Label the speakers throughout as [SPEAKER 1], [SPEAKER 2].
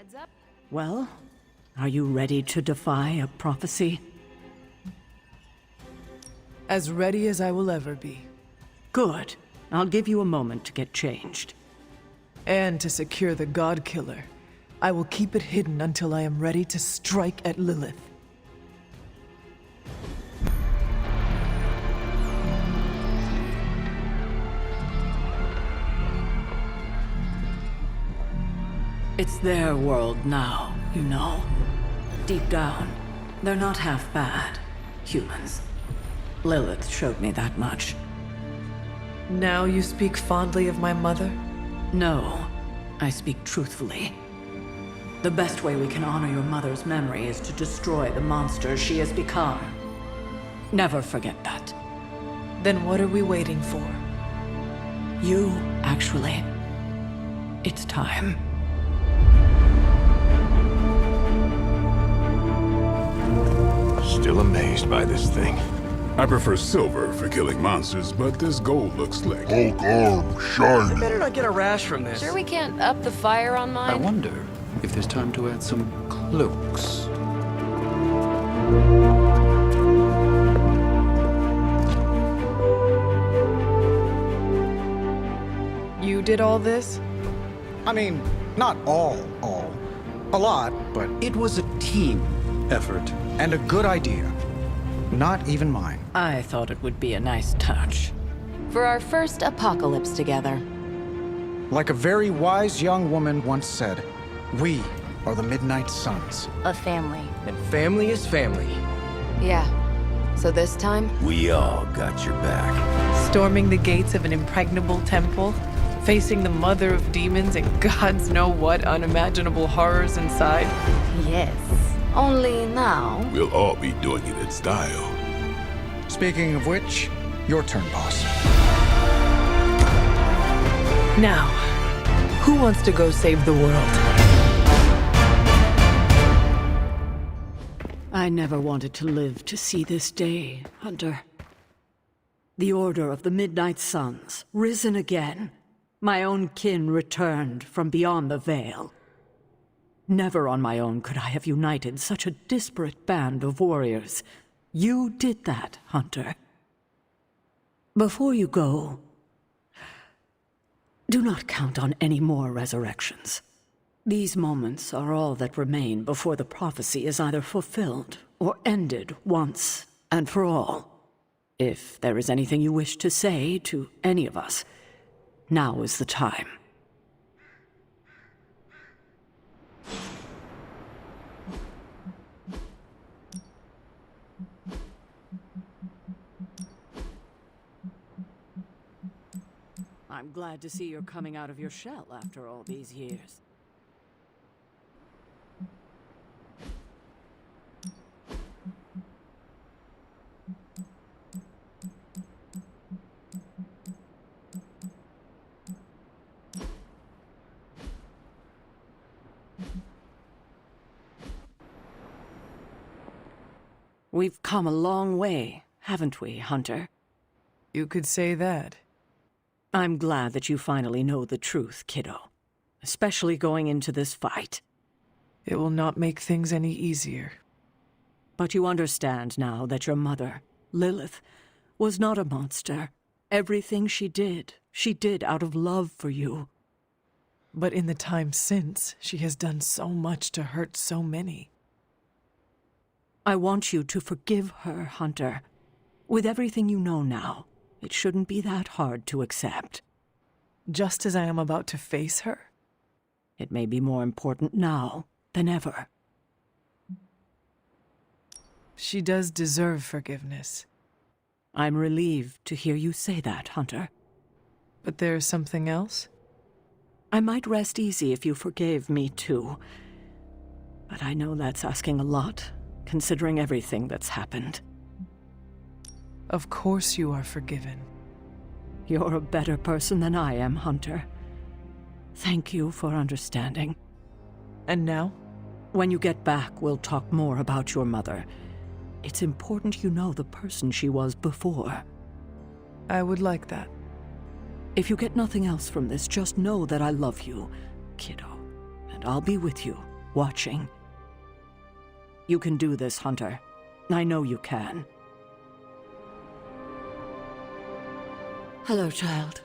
[SPEAKER 1] Heads up.
[SPEAKER 2] Well, are you ready to defy a prophecy?
[SPEAKER 3] As ready as I will ever be.
[SPEAKER 2] Good. I'll give you a moment to get changed.
[SPEAKER 3] And to secure the God Killer, I will keep it hidden until I am ready to strike at Lilith.
[SPEAKER 2] It's their world now, you know. Deep down, they're not half bad. Humans. Lilith showed me that much.
[SPEAKER 3] Now you speak fondly of my mother?
[SPEAKER 2] No, I speak truthfully. The best way we can honor your mother's memory is to destroy the monster she has become. Never forget that.
[SPEAKER 3] Then what are we waiting for?
[SPEAKER 2] You, actually. It's time.
[SPEAKER 4] Still amazed by this thing.
[SPEAKER 5] I prefer silver for killing monsters, but this gold looks slick.
[SPEAKER 4] Hulk arm, shiny.
[SPEAKER 6] I better not get a rash from this.
[SPEAKER 1] Sure we can't up the fire on mine?
[SPEAKER 7] I wonder if there's time to add some cloaks.
[SPEAKER 3] You did all this?
[SPEAKER 6] I mean, not all. A lot, but
[SPEAKER 7] It was a team effort.
[SPEAKER 6] and a good idea. Not even mine.
[SPEAKER 2] I thought it would be a nice touch.
[SPEAKER 1] For our first apocalypse together.
[SPEAKER 6] Like a very wise young woman once said, we are the Midnight Suns.
[SPEAKER 1] A family.
[SPEAKER 6] And family is family.
[SPEAKER 1] Yeah. So this time,
[SPEAKER 4] We all got your back.
[SPEAKER 3] Storming the gates of an impregnable temple? Facing the mother of demons and gods know what unimaginable horrors inside?
[SPEAKER 1] yes. Only now,
[SPEAKER 5] We'll all be doing it in style.
[SPEAKER 6] Speaking of which, your turn, boss.
[SPEAKER 3] Now, who wants to go save the world?
[SPEAKER 2] I never wanted to live to see this day, Hunter. The Order of the Midnight Suns, risen again. My own kin returned from beyond the veil. Never on my own could I have united such a disparate band of warriors. You did that, Hunter. Before you go, do not count on any more resurrections. These moments are all that remain before the prophecy is either fulfilled or ended once and for all. If there is anything you wish to say to any of us, now is the time. I'm glad to see you're coming out of your shell after all these years. We've come a long way, haven't we, Hunter?
[SPEAKER 3] You could say that.
[SPEAKER 2] I'm glad that you finally know the truth, kiddo. Especially going into this fight.
[SPEAKER 3] It will not make things any easier.
[SPEAKER 2] But you understand now that your mother, Lilith, was not a monster. Everything she did out of love for you.
[SPEAKER 3] But in the time since, she has done so much to hurt so many.
[SPEAKER 2] I want you to forgive her, Hunter. With everything you know now, it shouldn't be that hard to accept.
[SPEAKER 3] Just as I am about to face her?
[SPEAKER 2] It may be more important now than ever.
[SPEAKER 3] She does deserve forgiveness.
[SPEAKER 2] I'm relieved to hear you say that, Hunter.
[SPEAKER 3] But there is something else?
[SPEAKER 2] I might rest easy if you forgave me too. But I know that's asking a lot, considering everything that's happened.
[SPEAKER 3] Of course you are forgiven.
[SPEAKER 2] You're a better person than I am, Hunter. Thank you for understanding.
[SPEAKER 3] And now?
[SPEAKER 2] When you get back, we'll talk more about your mother. It's important you know the person she was before.
[SPEAKER 3] I would like that.
[SPEAKER 2] If you get nothing else from this, just know that I love you, kiddo. And I'll be with you watching. You can do this, Hunter. I know you can. Hello, child.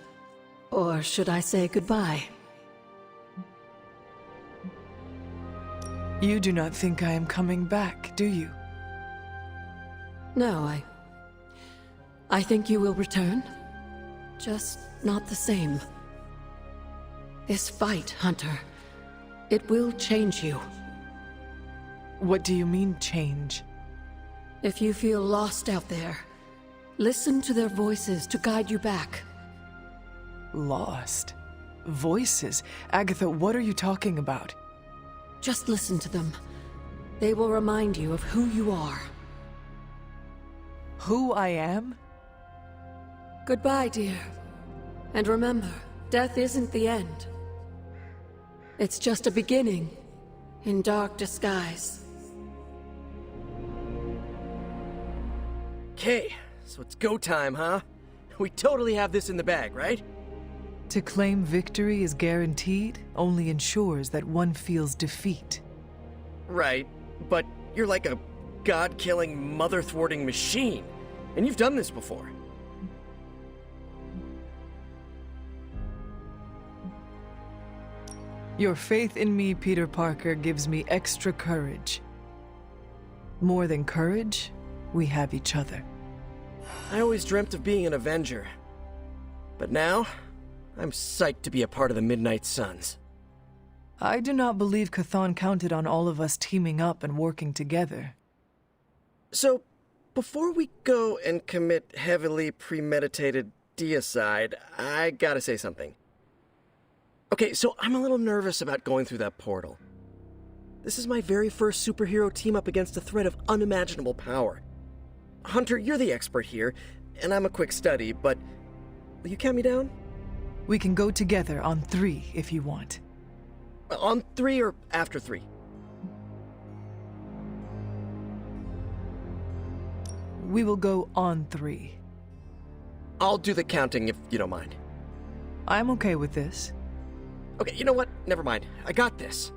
[SPEAKER 2] Or should I say goodbye?
[SPEAKER 3] You do not think I am coming back, do you?
[SPEAKER 2] No, I think you will return. Just not the same. This fight, Hunter, it will change you.
[SPEAKER 3] What do you mean, change?
[SPEAKER 2] If you feel lost out there, listen to their voices to guide you back.
[SPEAKER 3] Lost? Voices? Agatha, what are you talking about?
[SPEAKER 2] Just listen to them. They will remind you of who you are.
[SPEAKER 3] Who I am?
[SPEAKER 2] Goodbye, dear. And remember, death isn't the end. It's just a beginning, in dark disguise.
[SPEAKER 8] Okay, so it's go time, huh? We totally have this in the bag, right?
[SPEAKER 3] To claim victory is guaranteed only ensures that one feels defeat.
[SPEAKER 8] Right, but you're like a god-killing, mother-thwarting machine. And you've done this before.
[SPEAKER 3] Your faith in me, Peter Parker, gives me extra courage. More than courage, we have each other.
[SPEAKER 8] I always dreamt of being an Avenger. But now, I'm psyched to be a part of the Midnight Suns.
[SPEAKER 3] I do not believe Chthon counted on all of us teaming up and working together.
[SPEAKER 8] So, before we go and commit heavily premeditated deicide, I gotta say something. Okay, so I'm a little nervous about going through that portal. This is my very first superhero team up against a threat of unimaginable power. Hunter, you're the expert here, and I'm a quick study, but will you count me down?
[SPEAKER 3] We can go together on 3 if you want.
[SPEAKER 8] On 3 or after 3?
[SPEAKER 3] We will go on 3.
[SPEAKER 8] I'll do the counting if you don't mind.
[SPEAKER 3] I'm okay with this.
[SPEAKER 8] Okay, you know what? Never mind. I got this.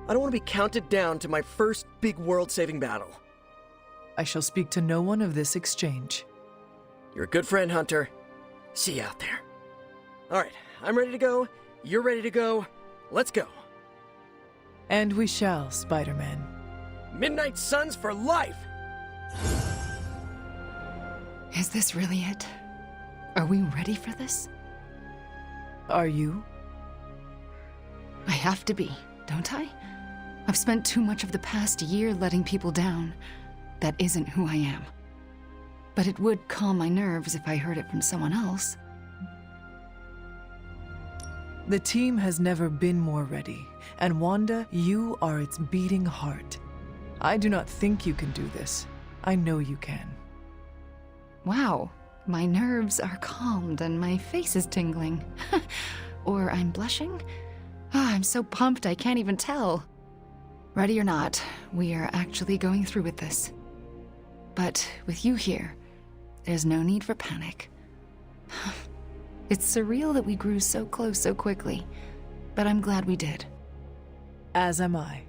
[SPEAKER 8] I don't want to be counted down to my first big world-saving battle.
[SPEAKER 3] I shall speak to no one of this exchange.
[SPEAKER 8] You're a good friend, Hunter. See you out there. All right, I'm ready to go. You're ready to go. Let's go.
[SPEAKER 3] And we shall, Spider-Man.
[SPEAKER 8] Midnight Suns for life!
[SPEAKER 9] Is this really it? Are we ready for this?
[SPEAKER 3] Are you?
[SPEAKER 9] I have to be, don't I? I've spent too much of the past year letting people down. That isn't who I am. But it would calm my nerves if I heard it from someone else.
[SPEAKER 3] The team has never been more ready, and Wanda, you are its beating heart. I do not think you can do this. I know you can.
[SPEAKER 9] Wow, my nerves are calmed and my face is tingling. Or I'm blushing? Ah, I'm so pumped I can't even tell. Ready or not, we are actually going through with this. But with you here, there's no need for panic. It's surreal that we grew so close so quickly, but I'm glad we did.
[SPEAKER 3] As am I.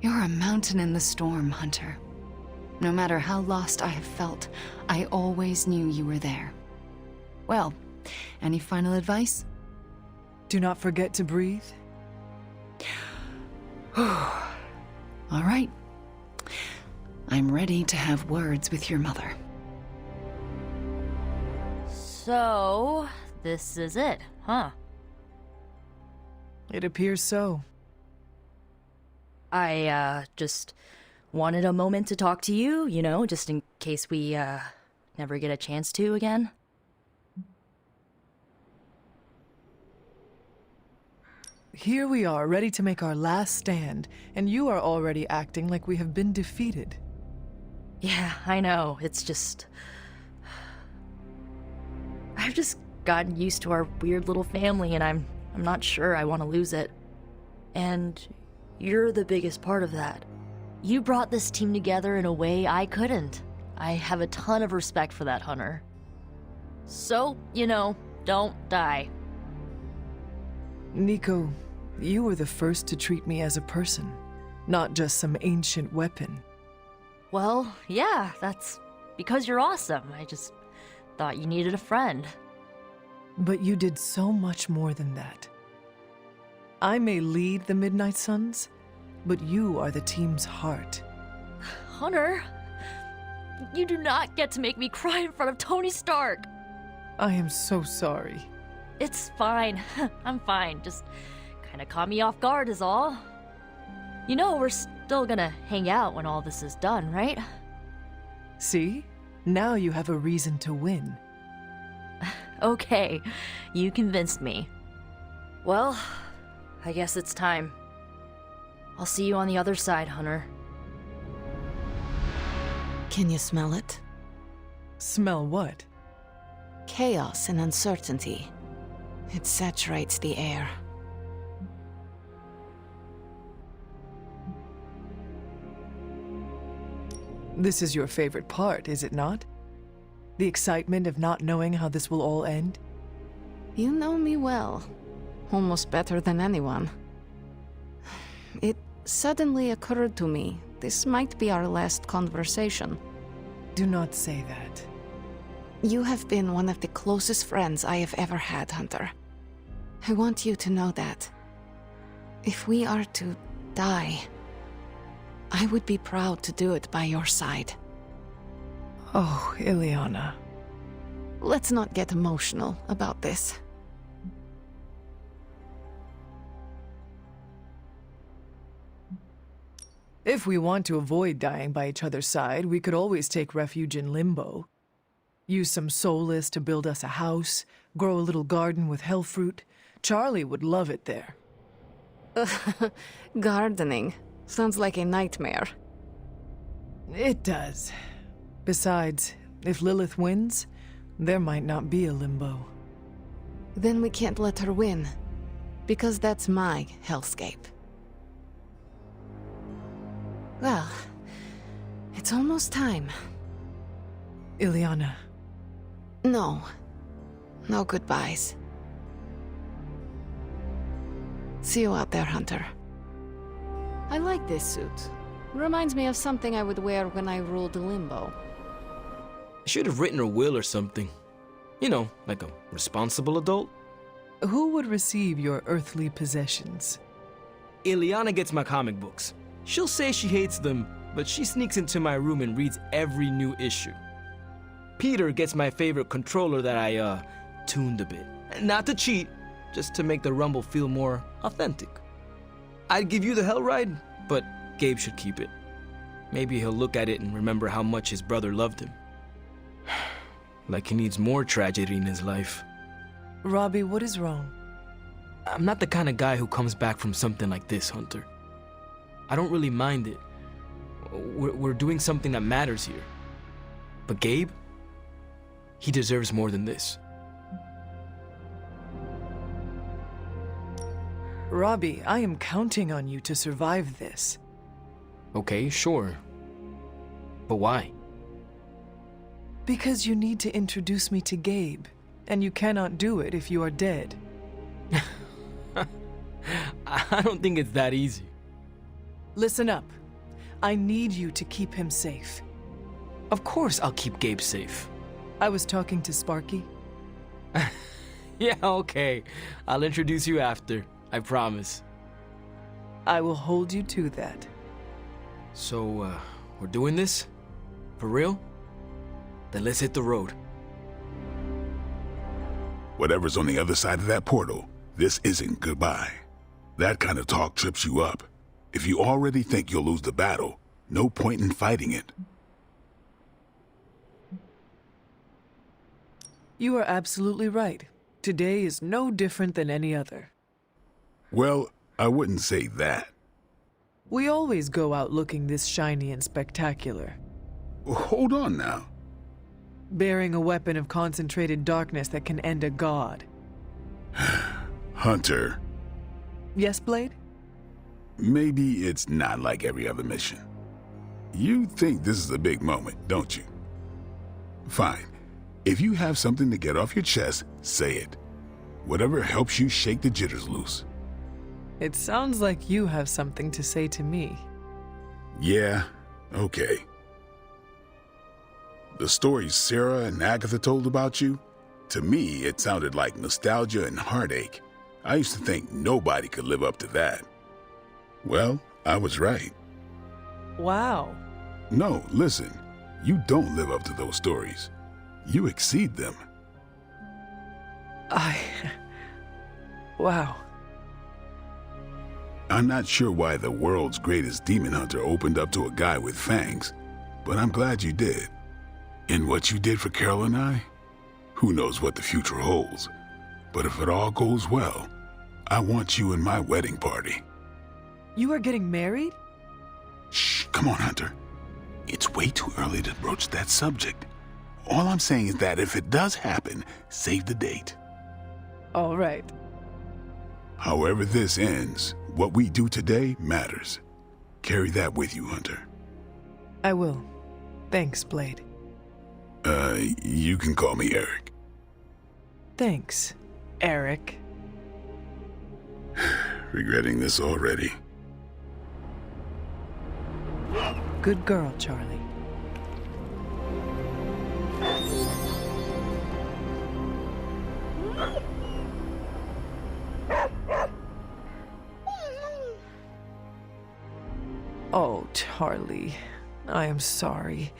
[SPEAKER 9] You're a mountain in the storm, Hunter. No matter how lost I have felt, I always knew you were there. Well, any final advice?
[SPEAKER 3] Do not forget to breathe.
[SPEAKER 9] All right. I'm ready to have words with your mother.
[SPEAKER 10] So, this is it, huh?
[SPEAKER 3] It appears so.
[SPEAKER 10] I, just wanted a moment to talk to you, you know, just in case we, never get a chance to again.
[SPEAKER 3] Here we are, ready to make our last stand, and you are already acting like we have been defeated.
[SPEAKER 10] Yeah, I know, it's just... I've just gotten used to our weird little family, and I'm not sure I want to lose it. And you're the biggest part of that. You brought this team together in a way I couldn't. I have a ton of respect for that, Hunter. So, you know, don't die.
[SPEAKER 3] Nico, You were the first to treat me as a person, not just some ancient weapon.
[SPEAKER 10] Well, yeah, that's because you're awesome. I just thought you needed a friend.
[SPEAKER 3] But you did so much more than that. I may lead the Midnight Suns, but you are the team's heart.
[SPEAKER 10] Hunter, you do not get to make me cry in front of Tony Stark.
[SPEAKER 3] I am so sorry.
[SPEAKER 10] It's fine. I'm fine. Just kind of caught me off guard is all. You know we're still gonna hang out when all this is done, right?
[SPEAKER 3] See? Now you have a reason to win.
[SPEAKER 10] Okay, you convinced me. Well, I guess it's time. I'll see you on the other side, Hunter.
[SPEAKER 1] Can you smell it?
[SPEAKER 3] Smell what?
[SPEAKER 1] Chaos and uncertainty. It saturates the air.
[SPEAKER 3] This is your favorite part, is it not? The excitement of not knowing how this will all end?
[SPEAKER 1] You know me well. Almost better than anyone. It suddenly occurred to me, this might be our last conversation.
[SPEAKER 3] Do not say that.
[SPEAKER 1] You have been one of the closest friends I have ever had, Hunter. I want you to know that. If we are to die, I would be proud to do it by your side.
[SPEAKER 3] Oh, Ileana.
[SPEAKER 1] Let's not get emotional about this.
[SPEAKER 3] If we want to avoid dying by each other's side, we could always take refuge in Limbo. Use some soulless to build us a house, grow a little garden with hell fruit. Charlie would love it there.
[SPEAKER 1] Gardening. Sounds like a nightmare.
[SPEAKER 3] It does. Besides, if Lilith wins, there might not be a Limbo.
[SPEAKER 1] Then we can't let her win. Because that's my hellscape. Well, it's almost time.
[SPEAKER 3] Ileana.
[SPEAKER 1] No. No goodbyes. See you out there, Hunter. I like this suit. Reminds me of something I would wear when I ruled Limbo.
[SPEAKER 11] I should have written a will or something. You know, like a responsible adult.
[SPEAKER 3] Who would receive your earthly possessions?
[SPEAKER 11] Ileana gets my comic books. She'll say she hates them, but she sneaks into my room and reads every new issue. Peter gets my favorite controller that I, tuned a bit. Not to cheat, just to make the rumble feel more authentic. I'd give you the hell ride, but Gabe should keep it. Maybe he'll look at it and remember how much his brother loved him. Like he needs more tragedy in his life.
[SPEAKER 3] Robbie, what is wrong?
[SPEAKER 11] I'm not the kind of guy who comes back from something like this, Hunter. I don't really mind it. We're doing something that matters here. But Gabe, he deserves more than this.
[SPEAKER 3] Robbie, I am counting on you to survive this.
[SPEAKER 11] Okay, sure. But why?
[SPEAKER 3] Because you need to introduce me to Gabe, and you cannot do it if you are dead.
[SPEAKER 11] I don't think it's that easy.
[SPEAKER 3] Listen up. I need you to keep him safe.
[SPEAKER 11] Of course I'll keep Gabe safe.
[SPEAKER 3] I was talking to Sparky.
[SPEAKER 11] Yeah, okay. I'll introduce you after. I promise.
[SPEAKER 3] I will hold you to that.
[SPEAKER 11] So, we're doing this? For real? Then let's hit the road.
[SPEAKER 5] Whatever's on the other side of that portal, this isn't goodbye. That kind of talk trips you up. If you already think you'll lose the battle, no point in fighting it.
[SPEAKER 3] You are absolutely right. Today is no different than any other.
[SPEAKER 5] Well, I wouldn't say that.
[SPEAKER 3] We always go out looking this shiny and spectacular.
[SPEAKER 5] Hold on now.
[SPEAKER 3] Bearing a weapon of concentrated darkness that can end a god.
[SPEAKER 5] Hunter.
[SPEAKER 3] Yes, Blade?
[SPEAKER 5] Maybe it's not like every other mission. You think this is a big moment, don't you? Fine. If you have something to get off your chest, say it. Whatever helps you shake the jitters loose.
[SPEAKER 3] It sounds like you have something to say to me.
[SPEAKER 5] Yeah, okay. The stories Sarah and Agatha told about you, to me, it sounded like nostalgia and heartache. I used to think nobody could live up to that. Well, I was right.
[SPEAKER 3] Wow.
[SPEAKER 5] No, listen, you don't live up to those stories. You exceed them.
[SPEAKER 3] Wow.
[SPEAKER 5] I'm not sure why the world's greatest demon hunter opened up to a guy with fangs, but I'm glad you did. And what you did for Carol and I? Who knows what the future holds? But if it all goes well, I want you in my wedding party.
[SPEAKER 3] You are getting married?
[SPEAKER 5] Shh, come on, Hunter. It's way too early to broach that subject. All I'm saying is that if it does happen, save the date.
[SPEAKER 3] All right.
[SPEAKER 5] However this ends, what we do today matters. Carry that with you, Hunter.
[SPEAKER 3] I will. Thanks, Blade.
[SPEAKER 5] You can call me Eric.
[SPEAKER 3] Thanks, Eric.
[SPEAKER 5] Regretting this already.
[SPEAKER 3] Good girl, Charlie. Oh, Charlie, I am sorry,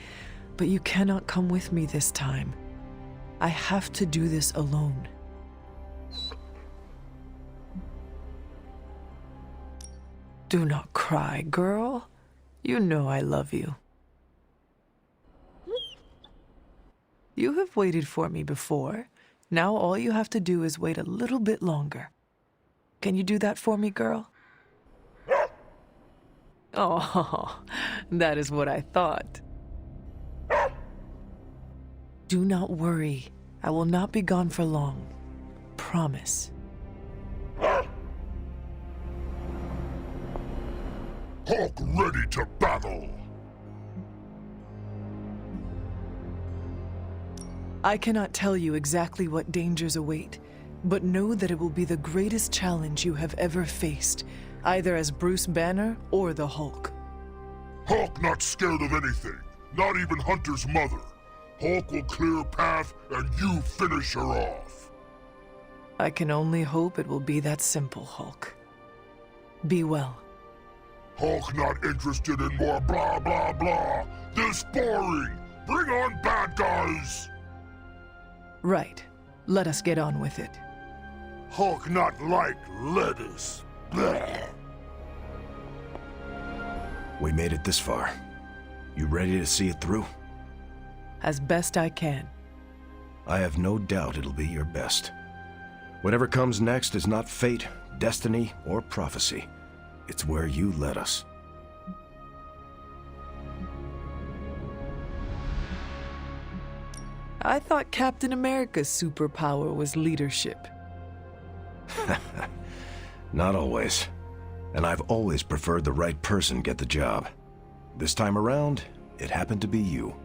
[SPEAKER 3] but you cannot come with me this time. I have to do this alone. Do not cry, girl. You know I love you. You have waited for me before. Now all you have to do is wait a little bit longer. Can you do that for me, girl? Oh, that is what I thought. Do not worry. I will not be gone for long. Promise.
[SPEAKER 5] Hawk ready to battle!
[SPEAKER 3] I cannot tell you exactly what dangers await, but know that it will be the greatest challenge you have ever faced, either as Bruce Banner or the Hulk.
[SPEAKER 5] Hawk not scared of anything, not even Hunter's mother. Hawk will clear a path and you finish her off.
[SPEAKER 3] I can only hope it will be that simple, Hulk. Be well.
[SPEAKER 5] Hawk not interested in more blah blah blah. This boring. Bring on bad guys.
[SPEAKER 3] Right. Let us get on with it.
[SPEAKER 5] Hawk not like lettuce. Blah.
[SPEAKER 4] We made it this far. You ready to see it through?
[SPEAKER 3] As best I can.
[SPEAKER 4] I have no doubt it'll be your best. Whatever comes next is not fate, destiny, or prophecy. It's where you led us.
[SPEAKER 3] I thought Captain America's superpower was leadership.
[SPEAKER 4] Not always. And I've always preferred the right person get the job. This time around, it happened to be you.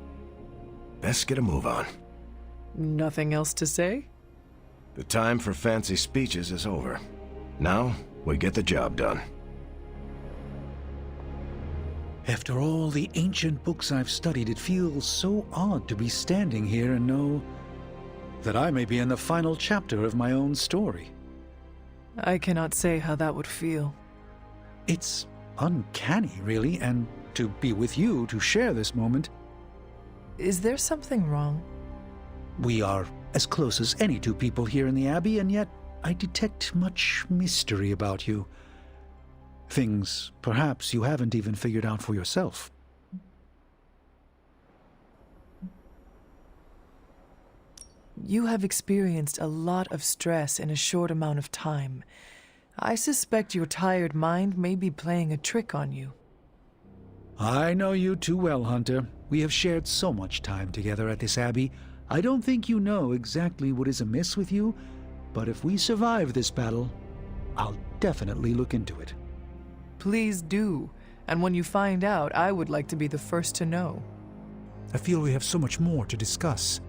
[SPEAKER 4] Best get a move on.
[SPEAKER 3] Nothing else to say?
[SPEAKER 4] The time for fancy speeches is over. Now, we get the job done.
[SPEAKER 6] After all the ancient books I've studied, it feels so odd to be standing here and know that I may be in the final chapter of my own story.
[SPEAKER 3] I cannot say how that would feel.
[SPEAKER 6] It's uncanny, really, and to be with you to share this moment.
[SPEAKER 3] Is there something wrong?
[SPEAKER 6] We are as close as any two people here in the Abbey, and yet I detect much mystery about you. Things perhaps you haven't even figured out for yourself.
[SPEAKER 3] You have experienced a lot of stress in a short amount of time. I suspect your tired mind may be playing a trick on you.
[SPEAKER 6] I know you too well, Hunter. We have shared so much time together at this Abbey. I don't think you know exactly what is amiss with you, but if we survive this battle, I'll definitely look into it.
[SPEAKER 3] Please do. And when you find out, I would like to be the first to know.
[SPEAKER 6] I feel we have so much more to discuss.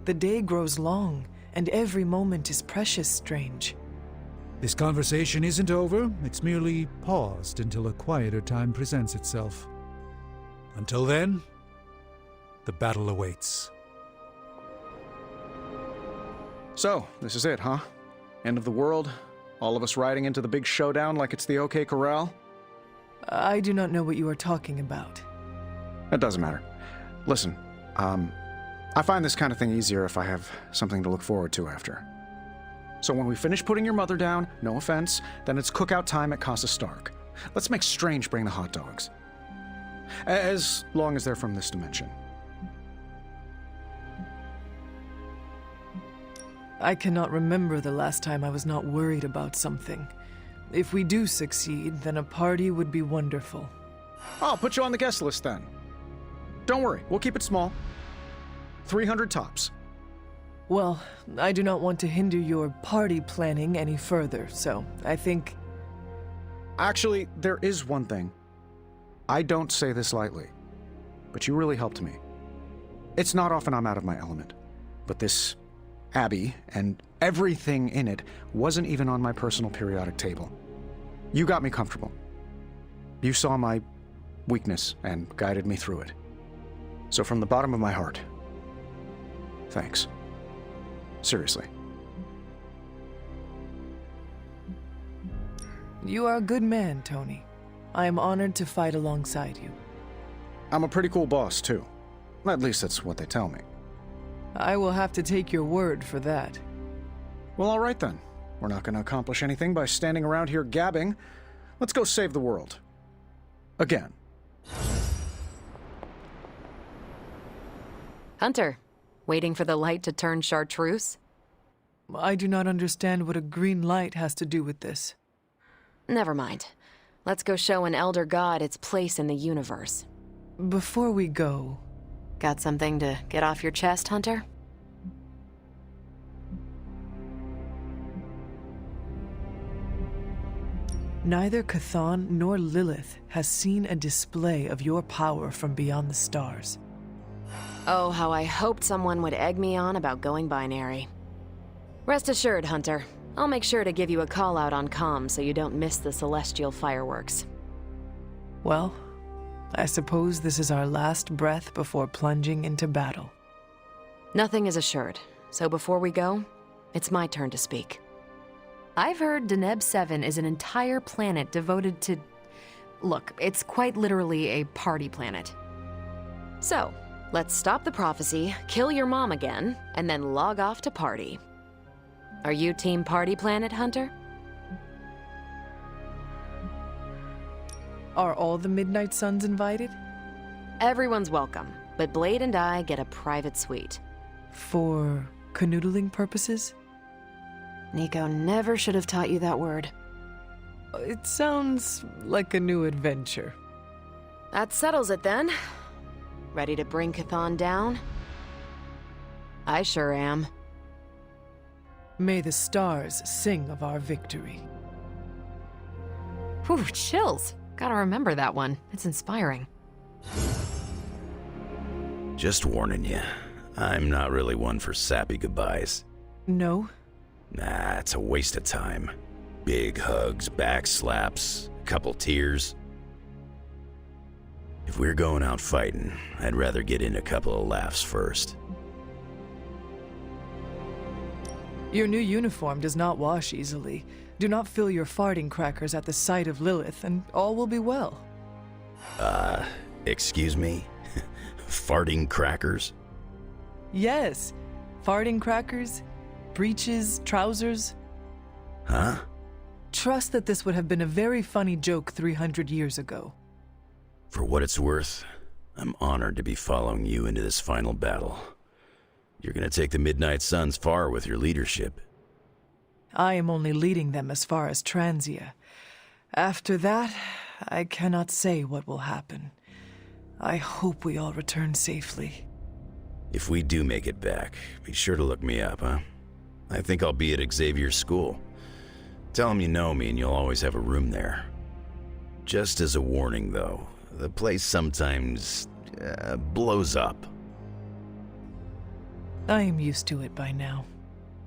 [SPEAKER 3] The day grows long, and every moment is precious, Strange.
[SPEAKER 6] This conversation isn't over, it's merely paused until a quieter time presents itself. Until then, the battle awaits.
[SPEAKER 7] So, this is it, huh? End of the world? All of us riding into the big showdown like it's the OK Corral?
[SPEAKER 3] I do not know what you are talking about.
[SPEAKER 7] It doesn't matter. Listen, I find this kind of thing easier if I have something to look forward to after. So when we finish putting your mother down, no offense, then it's cookout time at Casa Stark. Let's make Strange bring the hot dogs. As long as they're from this dimension.
[SPEAKER 3] I cannot remember the last time I was not worried about something. If we do succeed, then a party would be wonderful.
[SPEAKER 7] I'll put you on the guest list then. Don't worry, we'll keep it small. 300 tops.
[SPEAKER 3] Well, I do not want to hinder your party planning any further, so I think...
[SPEAKER 7] Actually, there is one thing. I don't say this lightly, but you really helped me. It's not often I'm out of my element, but this Abbey and everything in it wasn't even on my personal periodic table. You got me comfortable. You saw my weakness and guided me through it. So from the bottom of my heart, thanks. Seriously.
[SPEAKER 3] You are a good man, Tony. I am honored to fight alongside you.
[SPEAKER 7] I'm a pretty cool boss, too. At least that's what they tell me.
[SPEAKER 3] I will have to take your word for that.
[SPEAKER 7] Well, all right then. We're not going to accomplish anything by standing around here gabbing. Let's go save the world. Again.
[SPEAKER 12] Hunter, waiting for the light to turn chartreuse?
[SPEAKER 3] I do not understand what a green light has to do with this.
[SPEAKER 12] Never mind. Let's go show an elder god its place in the universe.
[SPEAKER 3] Before we go...
[SPEAKER 12] Got something to get off your chest, Hunter?
[SPEAKER 3] Neither Chthon nor Lilith has seen a display of your power from beyond the stars.
[SPEAKER 12] Oh, how I hoped someone would egg me on about going binary. Rest assured, Hunter. I'll make sure to give you a call out on comm so you don't miss the celestial fireworks.
[SPEAKER 3] Well, I suppose this is our last breath before plunging into battle.
[SPEAKER 12] Nothing is assured, so before we go, it's my turn to speak. I've heard Deneb 7 is an entire planet devoted to... Look, it's quite literally a party planet. So, let's stop the prophecy, kill your mom again, and then log off to party. Are you Team Party Planet, Hunter?
[SPEAKER 3] Are all the Midnight Suns invited?
[SPEAKER 12] Everyone's welcome, but Blade and I get a private suite.
[SPEAKER 3] For canoodling purposes?
[SPEAKER 12] Nico never should have taught you that word.
[SPEAKER 3] It sounds like a new adventure.
[SPEAKER 12] That settles it then. Ready to bring Chthon down? I sure am.
[SPEAKER 3] May the stars sing of our victory.
[SPEAKER 12] Whew, chills. Gotta remember that one. It's inspiring.
[SPEAKER 13] Just warning you, I'm not really one for sappy goodbyes.
[SPEAKER 3] No?
[SPEAKER 13] Nah, it's a waste of time. Big hugs, back slaps, a couple tears. If we're going out fighting, I'd rather get in a couple of laughs first.
[SPEAKER 3] Your new uniform does not wash easily. Do not fill your farting crackers at the sight of Lilith, and all will be well.
[SPEAKER 13] Excuse me? Farting crackers?
[SPEAKER 3] Yes. Farting crackers, breeches, trousers.
[SPEAKER 13] Huh?
[SPEAKER 3] Trust that this would have been a very funny joke 300 years ago.
[SPEAKER 13] For what it's worth, I'm honored to be following you into this final battle. You're gonna take the Midnight Suns far with your leadership.
[SPEAKER 3] I am only leading them as far as Transia. After that, I cannot say what will happen. I hope we all return safely.
[SPEAKER 13] If we do make it back, be sure to look me up, huh? I think I'll be at Xavier's school. Tell him you know me and you'll always have a room there. Just as a warning, though, the place sometimes blows up.
[SPEAKER 3] I am used to it by now.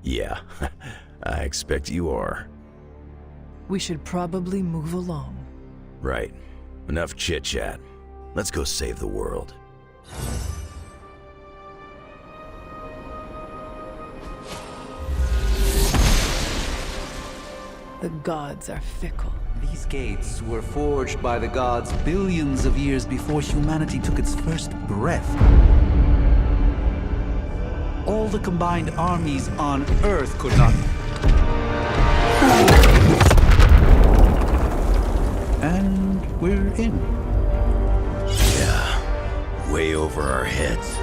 [SPEAKER 13] Yeah, I expect you are.
[SPEAKER 3] We should probably move along.
[SPEAKER 13] Right. Enough chit-chat. Let's go save the world.
[SPEAKER 3] The gods are fickle.
[SPEAKER 14] These gates were forged by the gods billions of years before humanity took its first breath. All the combined armies on Earth could not... And we're in.
[SPEAKER 13] Yeah, way over our heads.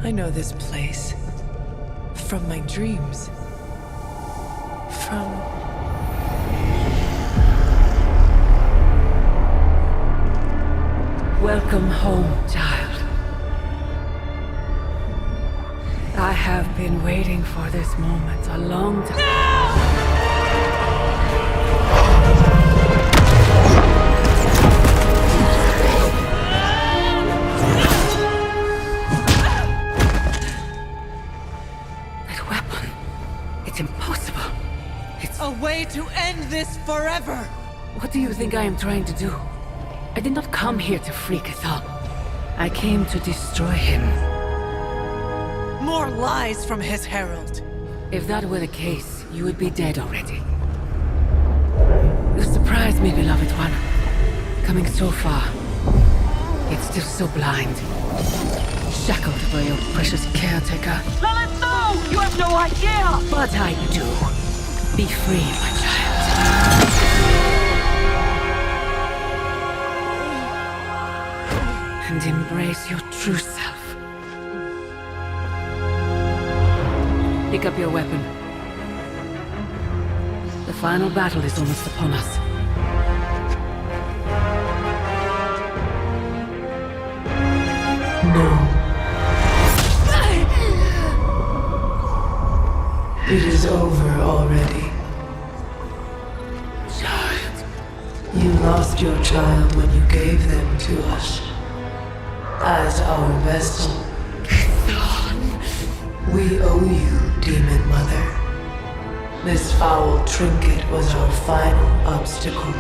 [SPEAKER 3] I know this place. From my dreams. From...
[SPEAKER 2] Welcome home, child. I have been waiting for this moment a long time. That weapon, it's impossible. It's
[SPEAKER 3] A way to end this forever!
[SPEAKER 2] What do you think I am trying to do? I did not come here to free Cathal. I came to destroy him.
[SPEAKER 3] More lies from his herald.
[SPEAKER 2] If that were the case, you would be dead already. You surprised me, beloved one. Coming so far, yet still so blind. Shackled by your precious caretaker.
[SPEAKER 3] Lilith, no! You have no idea!
[SPEAKER 2] But I do. Be free, my child. And embrace your true self. Pick up your weapon. The final battle is almost upon us.
[SPEAKER 3] No. It is over already.
[SPEAKER 2] Child.
[SPEAKER 3] You lost your child when you gave them to us. As our vessel. We owe you, Demon Mother. This foul trinket was our final obstacle.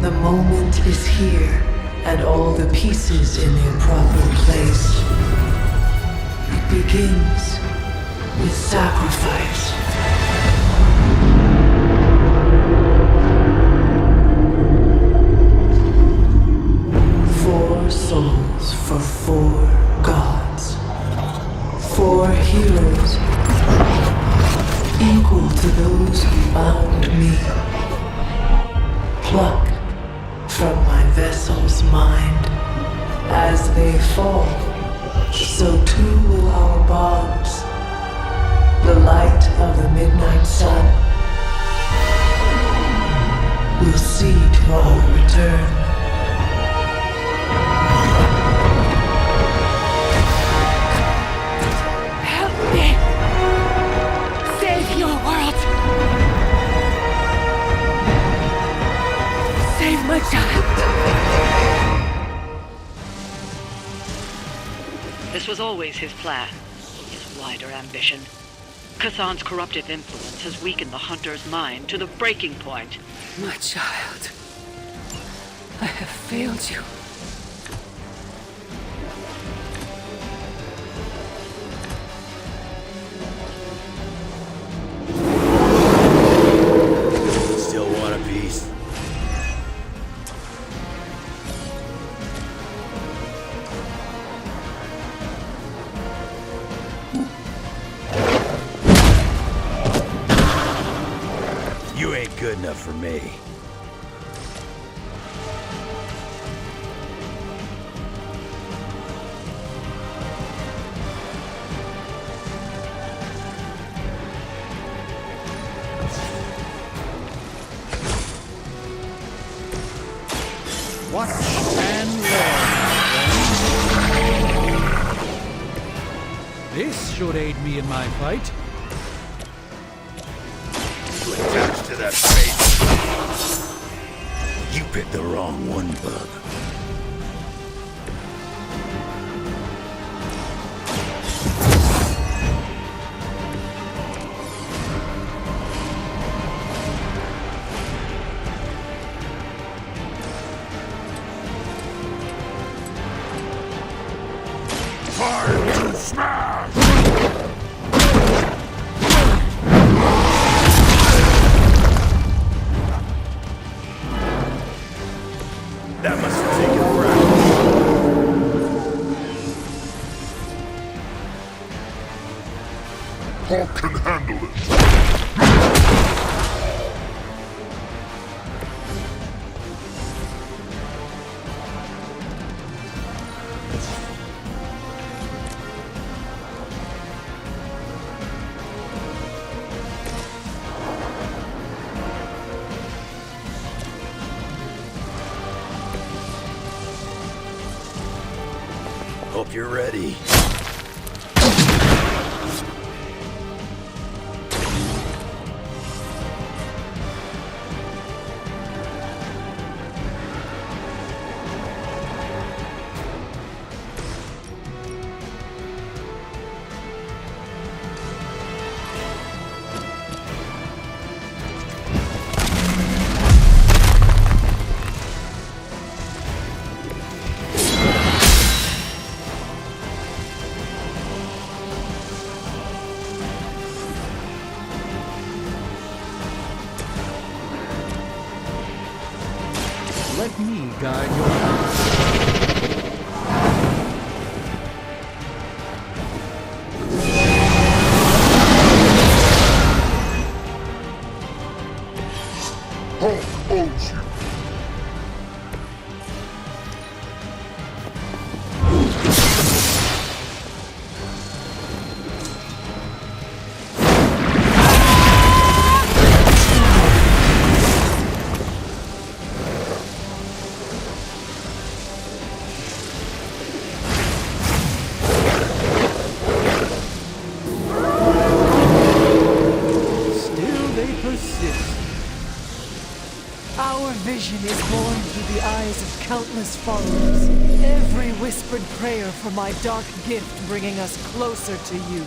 [SPEAKER 3] The moment is here, and all the pieces in their proper place. It begins with sacrifice. Four souls for 4 gods. 4 heroes, equal to those who bound me. Plucked from my vessel's mind. As they fall, so too will our bonds. The light of the midnight sun will see to our return.
[SPEAKER 2] Save your world! Save my child!
[SPEAKER 15] This was always his plan, his wider ambition. Kathan's corruptive influence has weakened the Hunter's mind to the breaking point.
[SPEAKER 2] My child, I have failed you.
[SPEAKER 13] Still want a piece? You ain't good enough for me.
[SPEAKER 6] Watch and learn. This should aid me in my fight.
[SPEAKER 13] You attached to that face. You picked the wrong one, bub.
[SPEAKER 11] That must have taken practice.
[SPEAKER 5] Hulk can handle it.
[SPEAKER 13] Hope you're ready.
[SPEAKER 6] Let me guide your path.
[SPEAKER 5] Hulk owes you.
[SPEAKER 6] Still they persist.
[SPEAKER 3] Our vision is born through the eyes of countless followers. Every whispered prayer for my dark gift bringing us closer to you.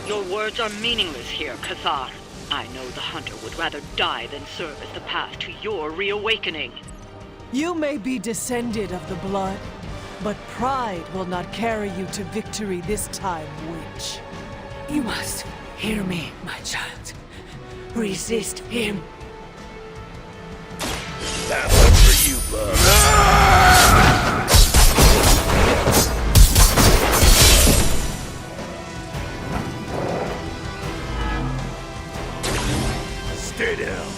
[SPEAKER 15] Your words are meaningless here, Cathar. I know the Hunter would rather die than serve as the path to your reawakening.
[SPEAKER 3] You may be descended of the blood, but pride will not carry you to victory this time, witch.
[SPEAKER 2] You must hear me, my child. Resist him.
[SPEAKER 13] That one for you, bub. Stay down.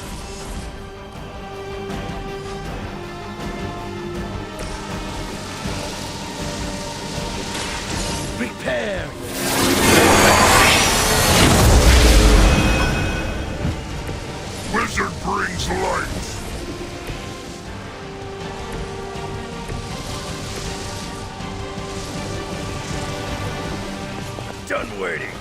[SPEAKER 13] Prepare.
[SPEAKER 5] Wizard brings light.
[SPEAKER 13] Done waiting.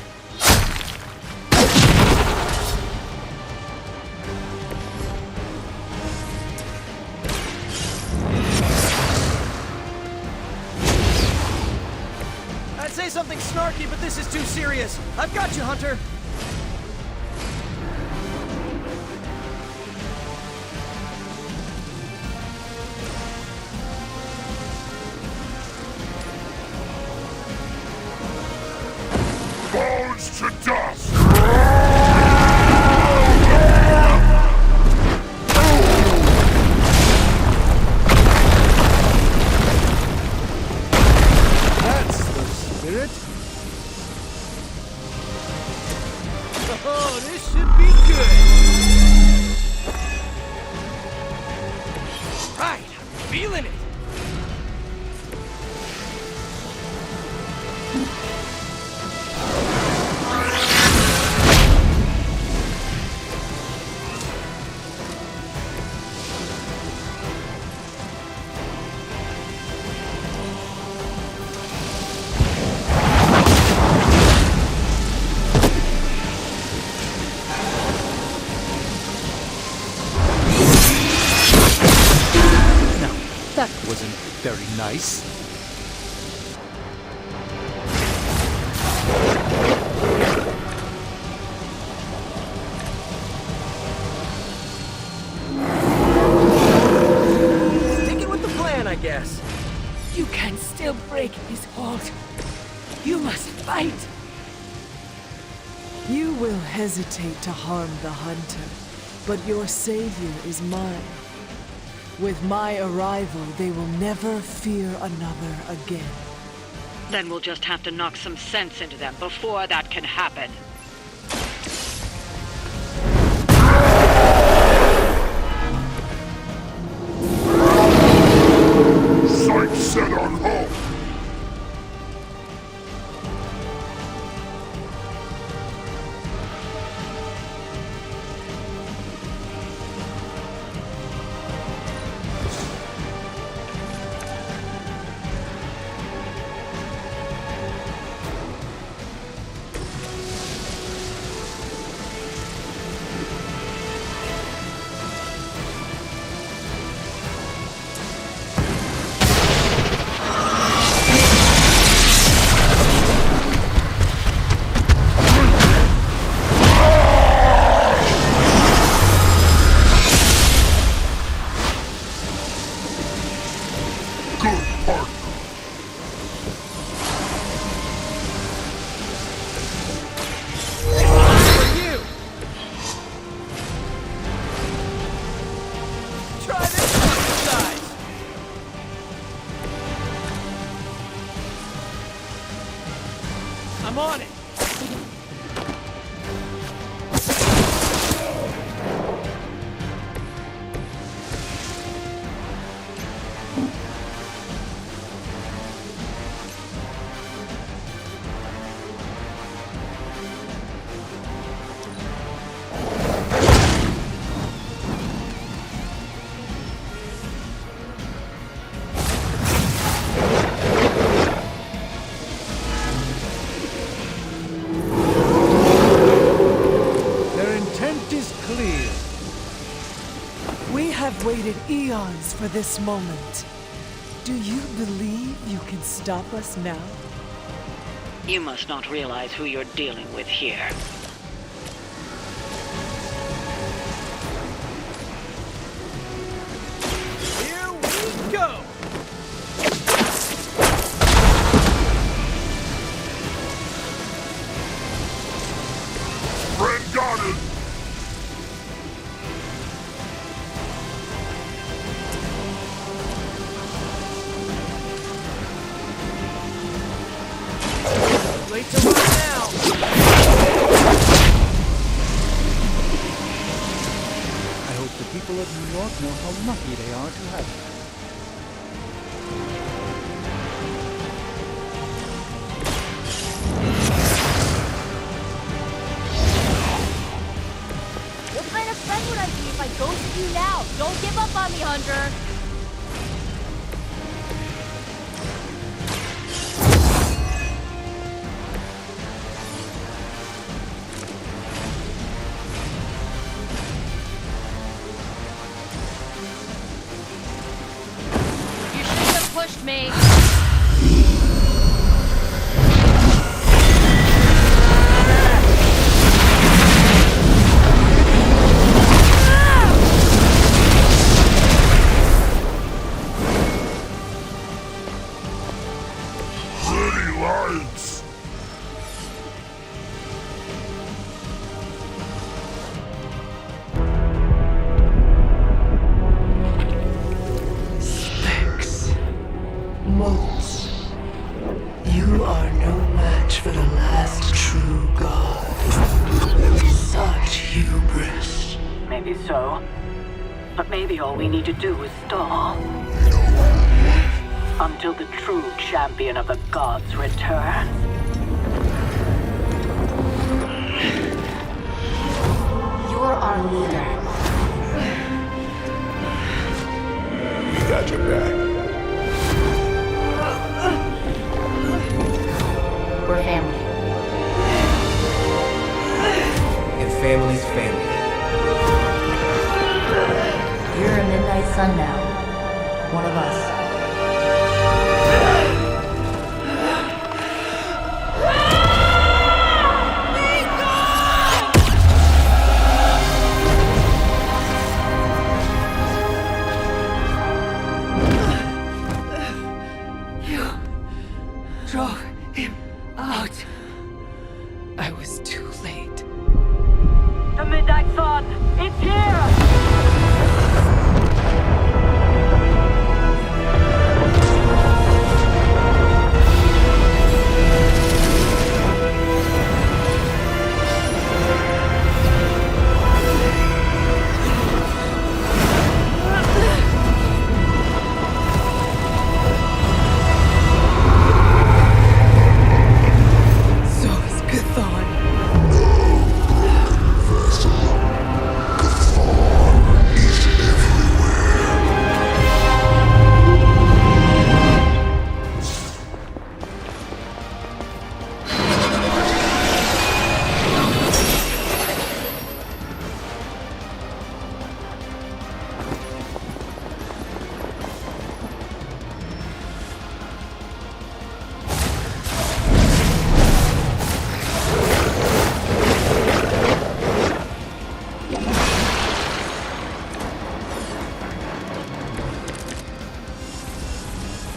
[SPEAKER 11] I'd say something snarky, but this is too serious. I've got you, Hunter.
[SPEAKER 5] Falls to dust.
[SPEAKER 6] That's the spirit.
[SPEAKER 11] Oh, this should be good. Right, I'm feeling it.
[SPEAKER 6] That wasn't very nice.
[SPEAKER 11] Sticking with the plan, I guess.
[SPEAKER 2] You can still break his hold. You must fight!
[SPEAKER 3] You will hesitate to harm the hunter, but your savior is mine. With my arrival, they will never fear another again.
[SPEAKER 15] Then we'll just have to knock some sense into them before that can happen.
[SPEAKER 5] Sight set on home!
[SPEAKER 11] I'm on it!
[SPEAKER 3] Waited eons for this moment. Do you believe you can stop us now?
[SPEAKER 15] You must not realize who you're dealing with here.
[SPEAKER 11] Here we go!
[SPEAKER 5] Friend got it!
[SPEAKER 11] Late to run now!
[SPEAKER 6] I hope the people of New York know how lucky they are to have you.
[SPEAKER 10] What kind of friend would I be if I ghosted you now? Don't give up on me, Hunter! Pushed me.
[SPEAKER 5] City lights!
[SPEAKER 3] Motes, you are no match for the last true god. Such hubris.
[SPEAKER 15] Maybe so. But maybe all we need to do is stall. Until the true champion of the gods returns.
[SPEAKER 1] You're our leader.
[SPEAKER 5] We got your back.
[SPEAKER 10] We're family.
[SPEAKER 11] And family's family.
[SPEAKER 10] You're a midnight sun now. One of us.
[SPEAKER 3] You drove him Out! I was too late.
[SPEAKER 15] The Midnight Sun! It's here!
[SPEAKER 3] So is Gathon.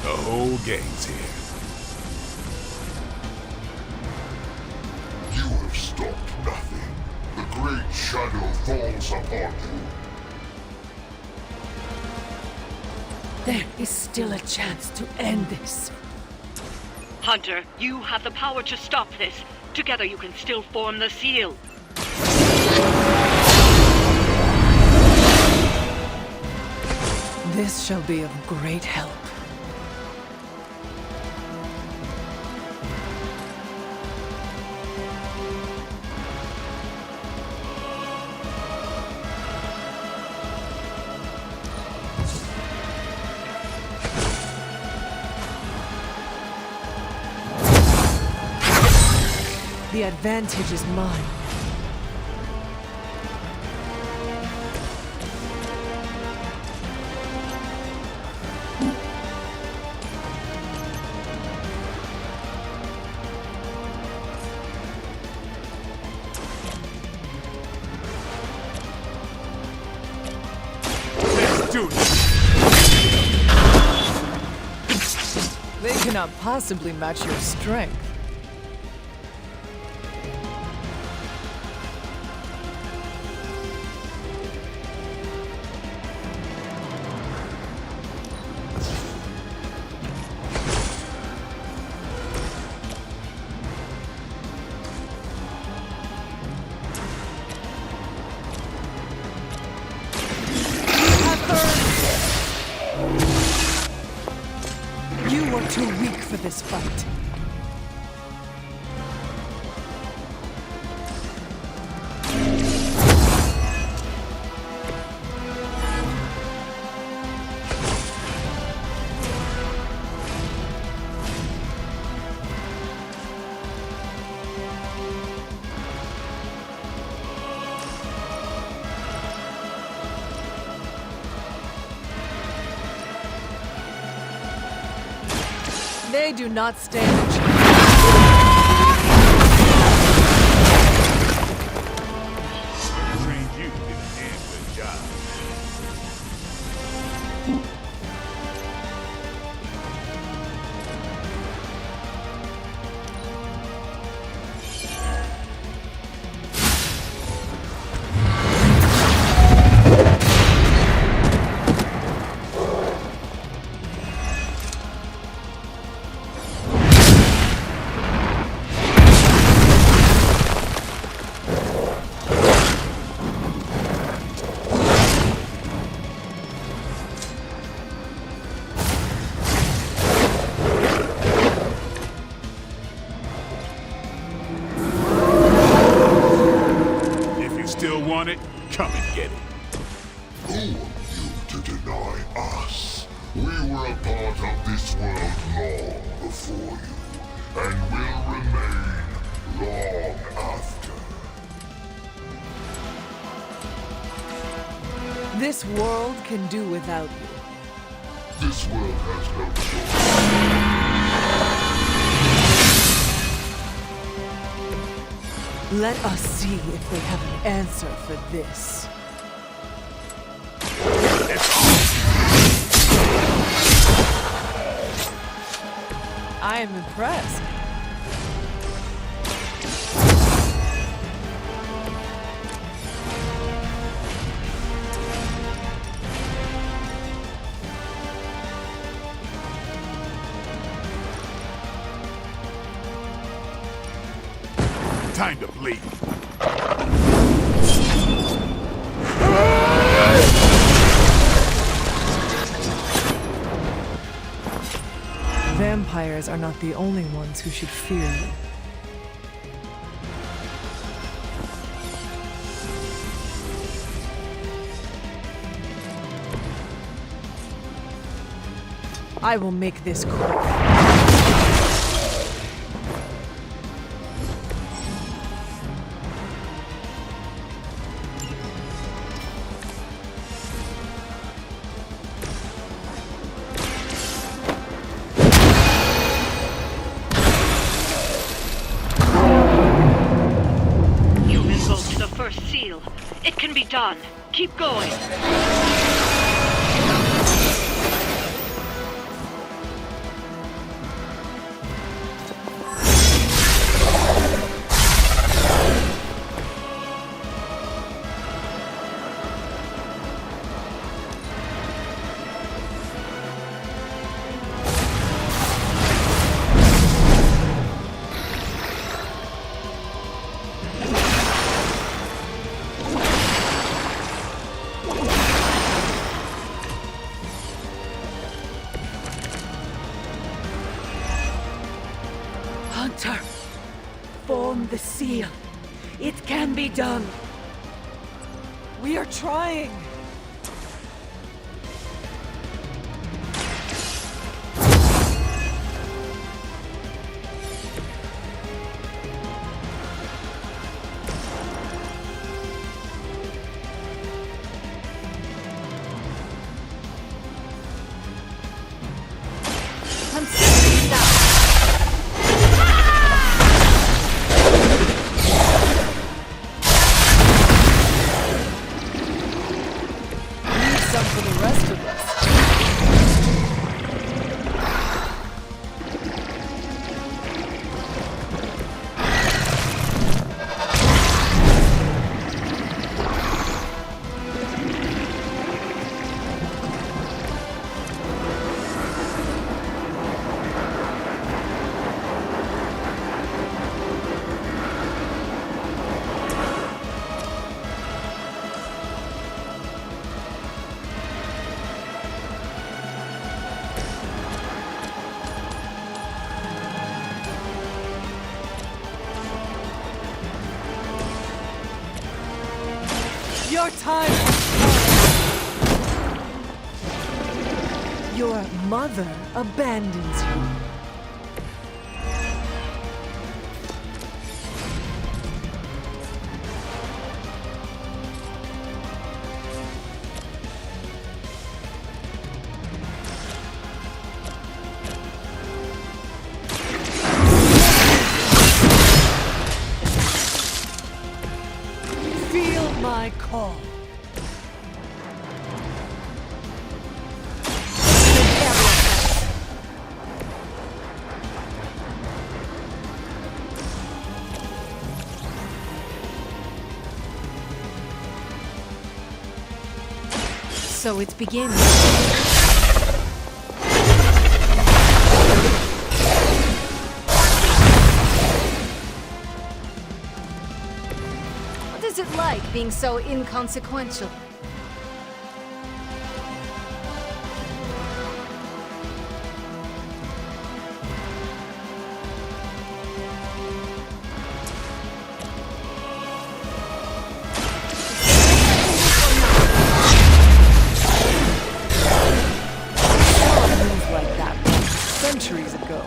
[SPEAKER 5] The whole gang's here.
[SPEAKER 16] You have stopped nothing. The great shadow falls upon you.
[SPEAKER 3] There is still a chance to end this.
[SPEAKER 15] Hunter, you have the power to stop this. Together you can still form the seal.
[SPEAKER 3] This shall be of great help. The advantage is mine.
[SPEAKER 5] Let's do this.
[SPEAKER 3] They cannot possibly match your strength. You are too weak for this fight. They do not stand a chance.
[SPEAKER 5] Trained you to get a damn good job. Still want it? Come and get it.
[SPEAKER 16] Who are you to deny us? We were a part of this world long before you, and will remain long after.
[SPEAKER 3] This world can do without you.
[SPEAKER 16] This world has no choice.
[SPEAKER 3] Let us see if they have an answer for this. I am impressed.
[SPEAKER 5] time to bleed.
[SPEAKER 3] Vampires are not the only ones who should fear you. I will make this quick.
[SPEAKER 15] You've invoked the first seal. It can be done. Keep going.
[SPEAKER 2] Hunter, form the seal. It can be done.
[SPEAKER 3] We are trying. Your time has come. Your mother abandons you. Feel my call.
[SPEAKER 12] So it begins.
[SPEAKER 17] What is it like being so inconsequential?
[SPEAKER 3] Like that centuries ago.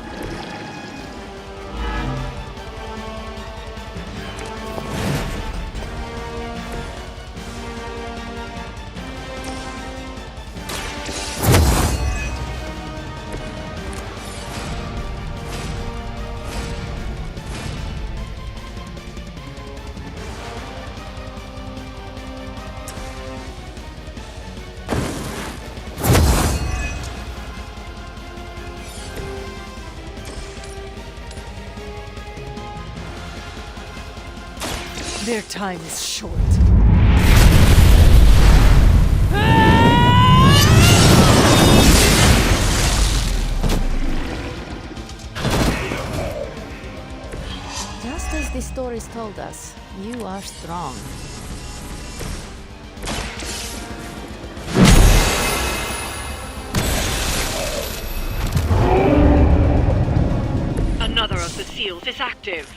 [SPEAKER 3] Their time is short.
[SPEAKER 1] Just as the stories told us, you are strong.
[SPEAKER 15] Another of the seals is active.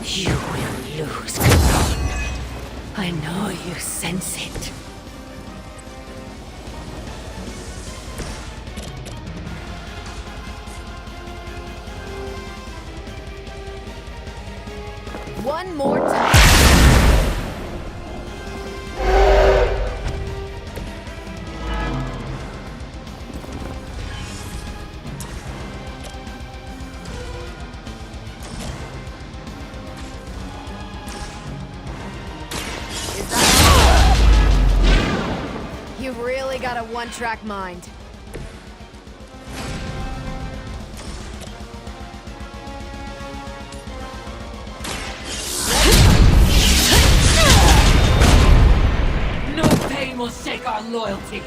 [SPEAKER 15] You will lose, Kazan. I know you sense it.
[SPEAKER 12] One more time. You've really got a one-track mind.
[SPEAKER 15] No pain will shake our loyalty.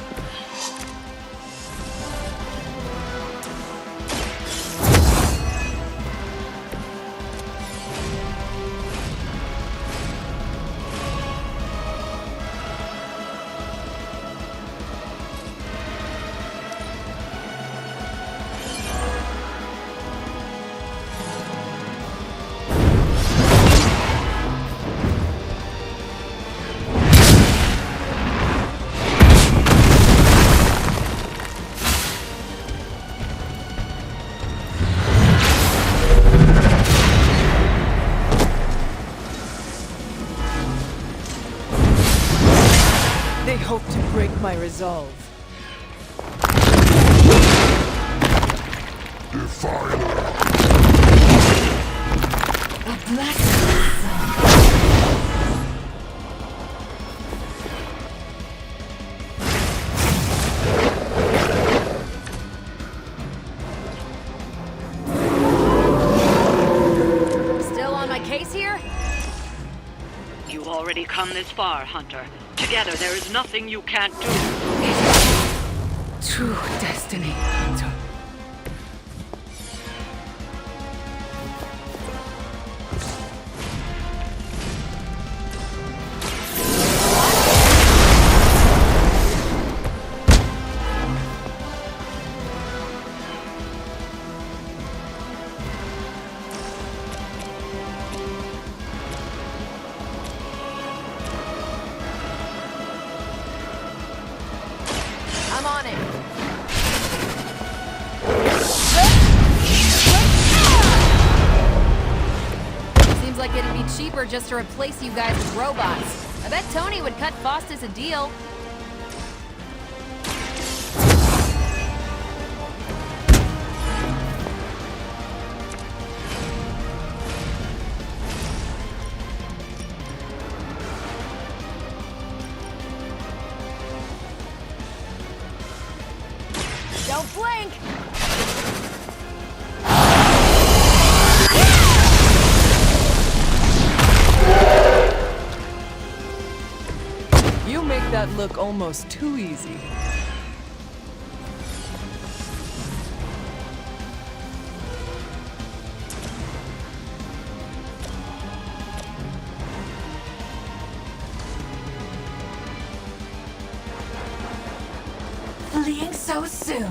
[SPEAKER 3] They hope to break my resolve.
[SPEAKER 15] A black
[SPEAKER 12] Still on my case here?
[SPEAKER 15] You've already come this far, Hunter. Together, there is nothing you can't do.
[SPEAKER 18] True destiny, Hunter.
[SPEAKER 12] I'm on it. Seems like it'd be cheaper just to replace you guys with robots. I bet Tony would cut Faustus a deal. Don't blink!
[SPEAKER 3] You make that look almost too easy.
[SPEAKER 15] Fleeing so soon.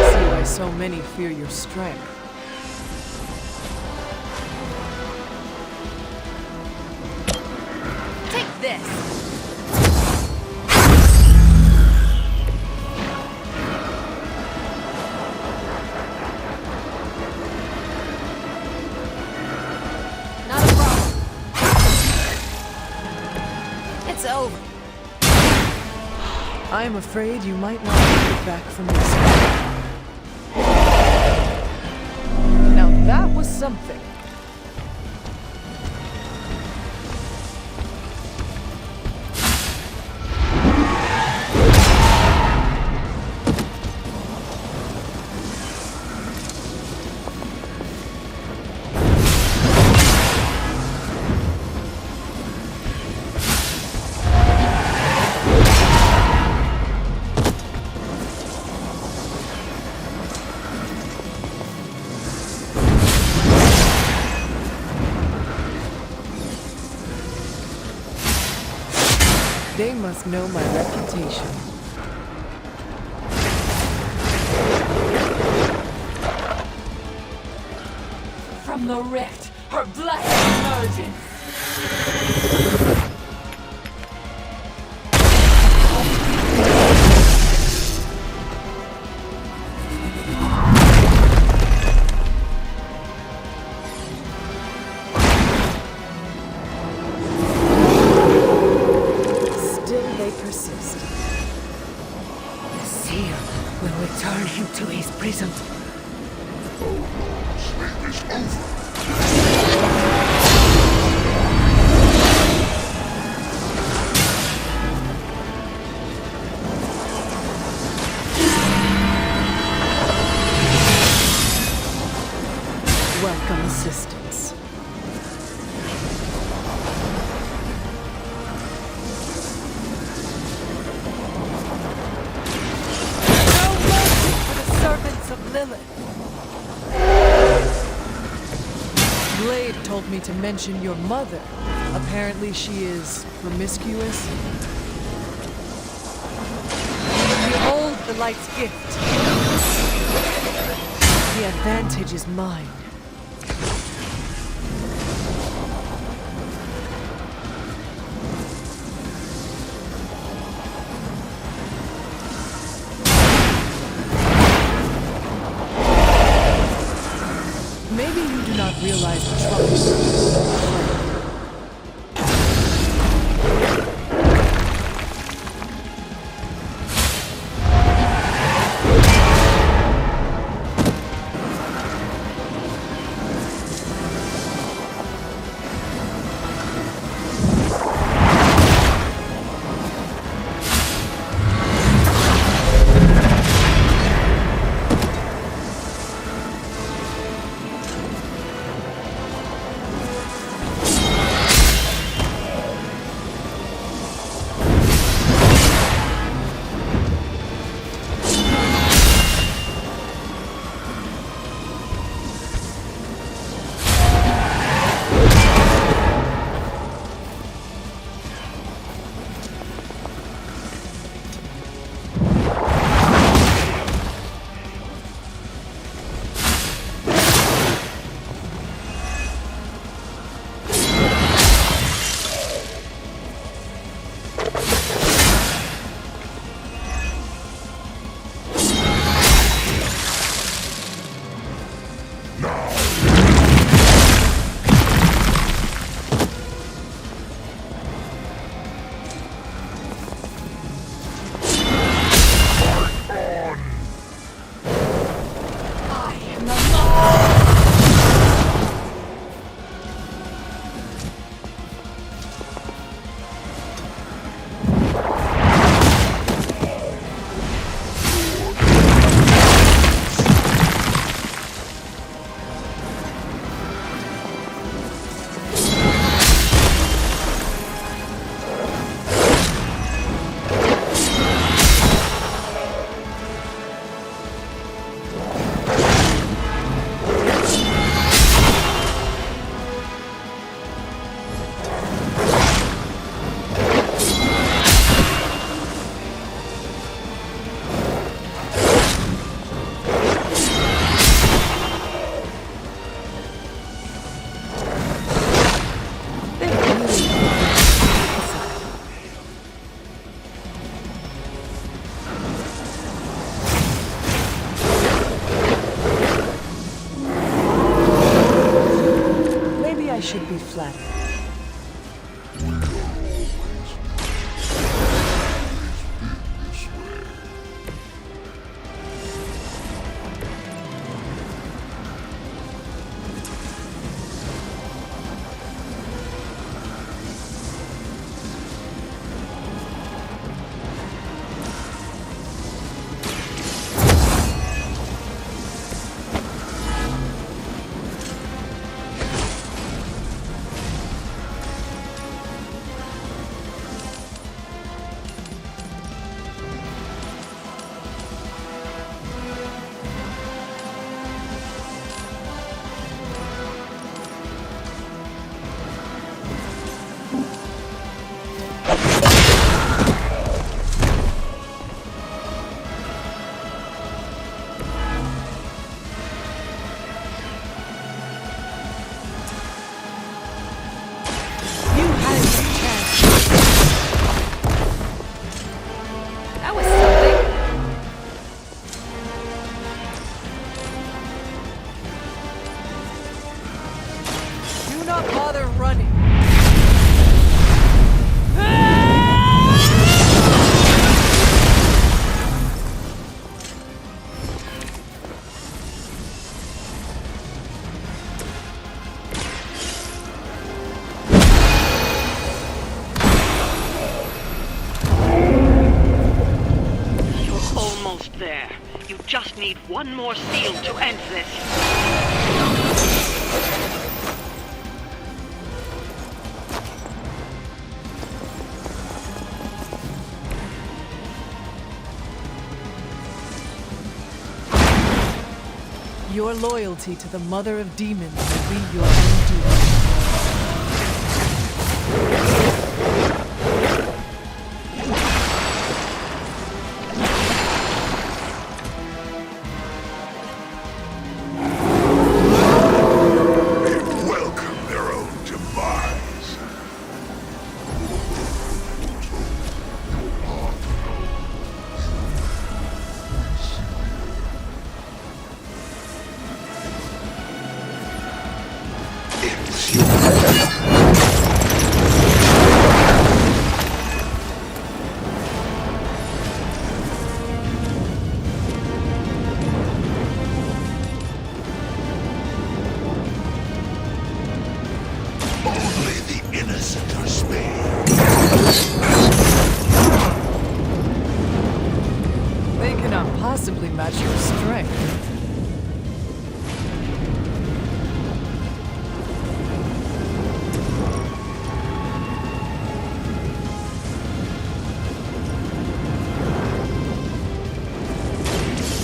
[SPEAKER 3] See why so many fear your strength.
[SPEAKER 12] Take this!
[SPEAKER 3] I'm afraid you might not make it back from this. Now that was something. They must know my reputation.
[SPEAKER 18] From the rift, her blessed emergence.
[SPEAKER 3] Persist.
[SPEAKER 18] The seal will return him to his prison.
[SPEAKER 16] Sleep is over.
[SPEAKER 3] Welcome assistance.
[SPEAKER 18] Servants of Lilith.
[SPEAKER 3] Blade told me to mention your mother. Apparently she is promiscuous.
[SPEAKER 18] Behold the light's gift.
[SPEAKER 3] The advantage is mine. Maybe you do not realize the trouble.
[SPEAKER 15] There. You just need one more seal to end this.
[SPEAKER 3] Your loyalty to the Mother of Demons will be your undoing.
[SPEAKER 5] Welcome their own demise. It's you. Only the innocent are spared.
[SPEAKER 3] They cannot possibly match your strength.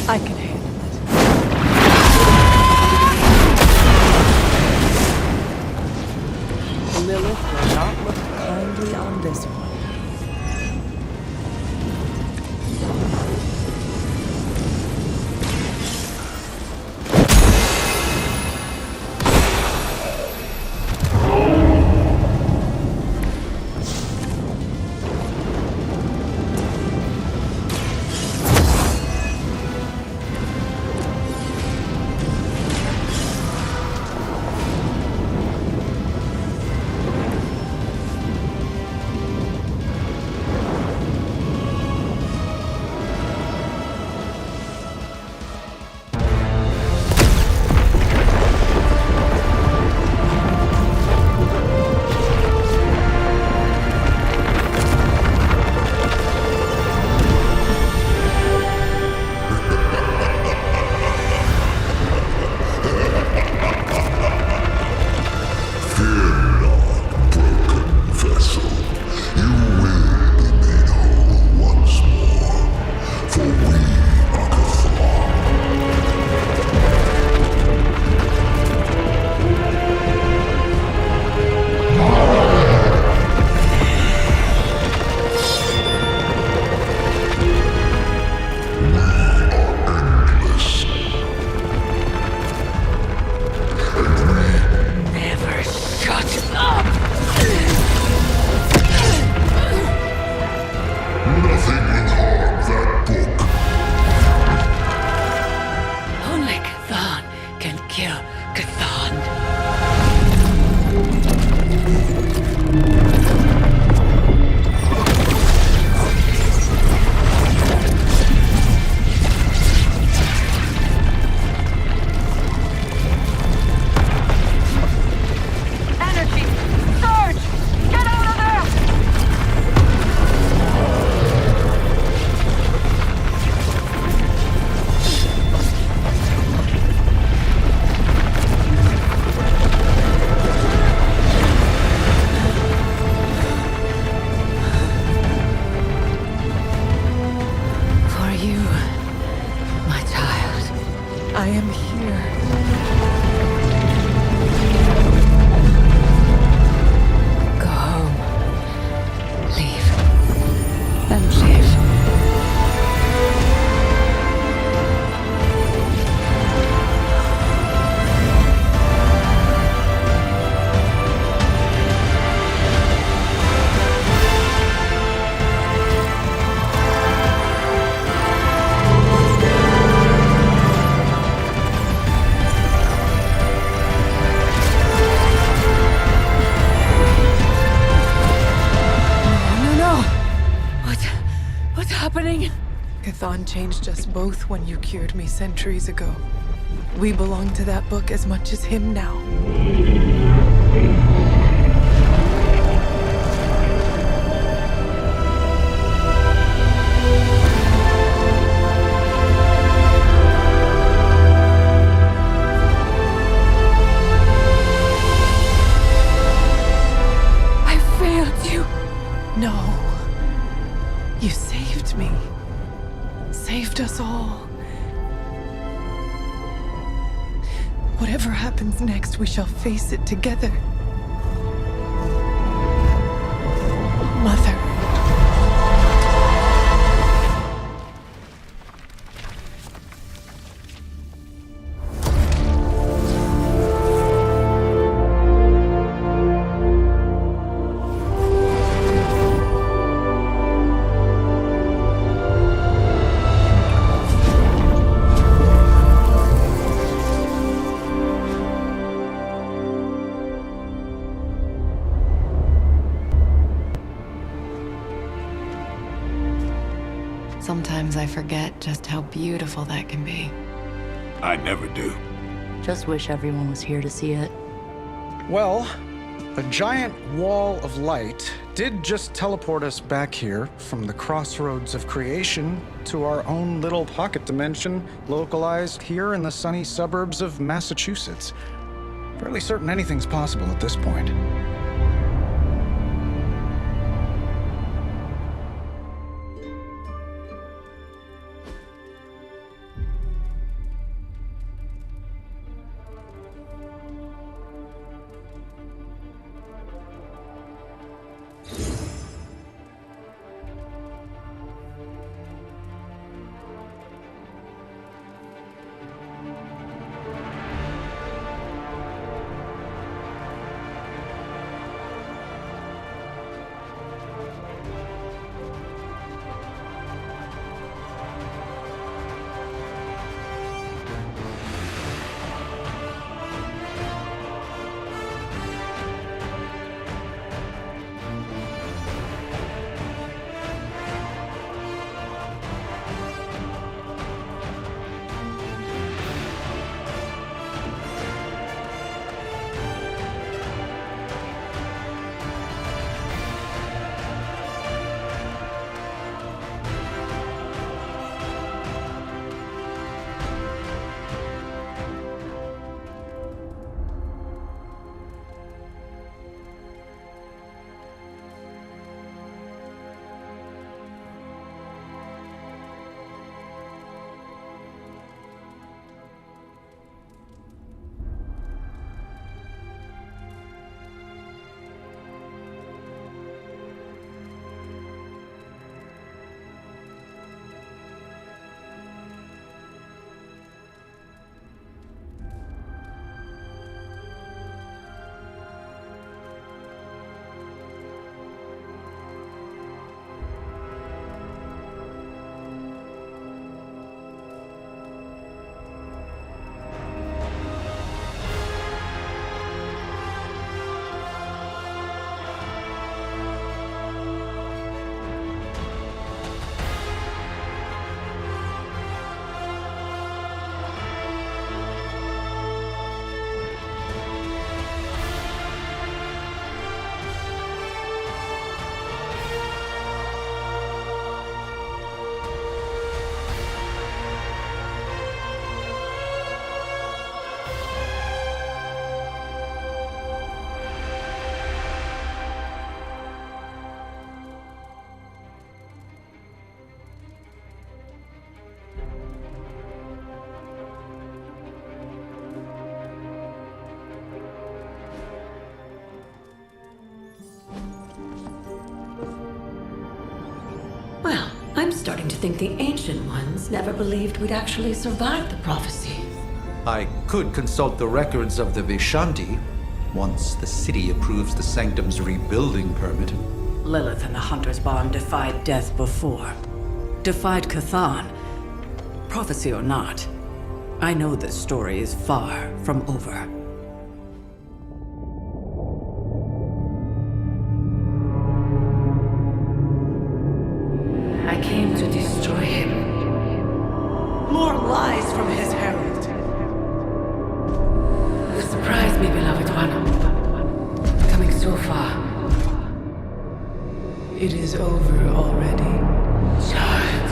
[SPEAKER 3] I can handle it. Lilith will not look kindly on this one. I am here.
[SPEAKER 18] Go home. Leave. And live. What's happening?
[SPEAKER 3] Chthon changed us both when you cured me centuries ago. We belong to that book as much as him now. saved us all. Whatever happens next, we shall face it together. Mother.
[SPEAKER 9] Sometimes I forget just how beautiful that can be.
[SPEAKER 5] I never do.
[SPEAKER 10] Just wish everyone was here to see it.
[SPEAKER 7] Well, a giant wall of light did just teleport us back here from the crossroads of creation to our own little pocket dimension localized here in the sunny suburbs of Massachusetts. Fairly certain anything's possible at this point.
[SPEAKER 18] Well, I'm starting to think the Ancient Ones never believed we'd actually survive the prophecy.
[SPEAKER 14] I could consult the records of the Vishanti once the city approves the Sanctum's rebuilding permit.
[SPEAKER 18] Lilith and the Hunter's Bond defied death before. Defied Cathan. Prophecy or not, I know this story is far from over. I came to destroy him. More lies from his herald. You surprised me, beloved one. Coming so far.
[SPEAKER 3] It is over already.
[SPEAKER 18] Child.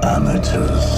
[SPEAKER 16] Amateurs.